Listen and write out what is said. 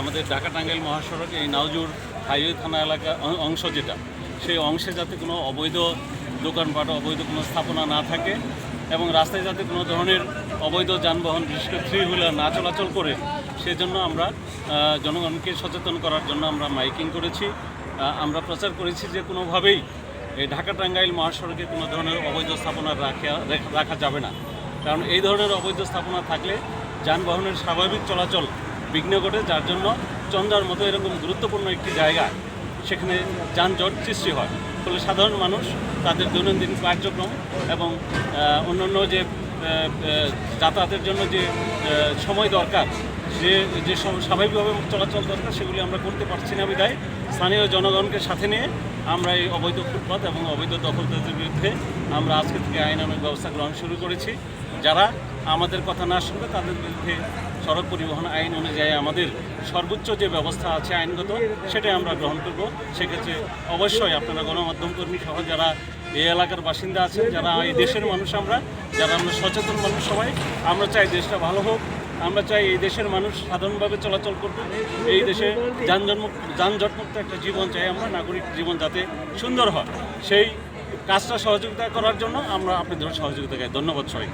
আমাদের ঢাকা টাঙ্গাইল মহাসড়ক এই নাওজুর হাইওয়ে থানা এলাকা অংশ যেটা, সেই অংশে যাতে কোনো অবৈধ দোকানপাট, অবৈধ কোনো স্থাপনা না থাকে এবং রাস্তায় যাতে কোনো ধরনের অবৈধ যানবাহন, বিশেষ করে থ্রি হুইলার না চলাচল করে, সেজন্য আমরা জনগণকে সচেতন করার জন্য আমরা মাইকিং করেছি। আমরা প্রচার করেছি যে কোনোভাবেই এই ঢাকা টাঙ্গাইল মহাসড়কে কোনো ধরনের অবৈধ স্থাপনা রাখা যাবে না। কারণ এই ধরনের অবৈধ স্থাপনা থাকলে যানবাহনের স্বাভাবিক চলাচল বিঘ্ন ঘটে, যার জন্য চন্দ্রার মতো এরকম গুরুত্বপূর্ণ একটি জায়গা, সেখানে যানজট সৃষ্টি হয়। ফলে সাধারণ মানুষ তাদের দৈনন্দিন কার্যক্রম এবং অন্যান্য যে যাতায়াতের জন্য যে সময় দরকার, যে স্বাভাবিকভাবে চলাচল দরকার, সেগুলি আমরা করতে পারছি না বিধায় স্থানীয় জনগণকে সাথে নিয়ে আমরা এই অবৈধ ফুটপাত এবং অবৈধ দখলদারদের বিরুদ্ধে আমরা আজকে থেকে আইনানুগ ব্যবস্থা গ্রহণ শুরু করেছি। যারা আমাদের কথা না শুনবে তাদের বিরুদ্ধে সড়ক পরিবহন আইন অনুযায়ী আমাদের সর্বোচ্চ যে ব্যবস্থা আছে আইনগত, সেটাই আমরা গ্রহণ করব। সেক্ষেত্রে অবশ্যই আপনারা গণমাধ্যম কর্মী সহ যারা এই এলাকার বাসিন্দা আছেন, যারা এই দেশের মানুষ, যারা আমরা সচেতন মানুষ, সবাই আমরা চাই দেশটা ভালো হোক। আমরা চাই এই দেশের মানুষ সাধারণভাবে চলাচল করবে, এই দেশে যানজটমুক্ত একটা জীবন চাই আমরা, নাগরিক জীবন যাতে সুন্দর হয়, সেই কাজটা সহযোগিতা করার জন্য আমরা আপনাদের সহযোগিতা চাই। ধন্যবাদ সবাই।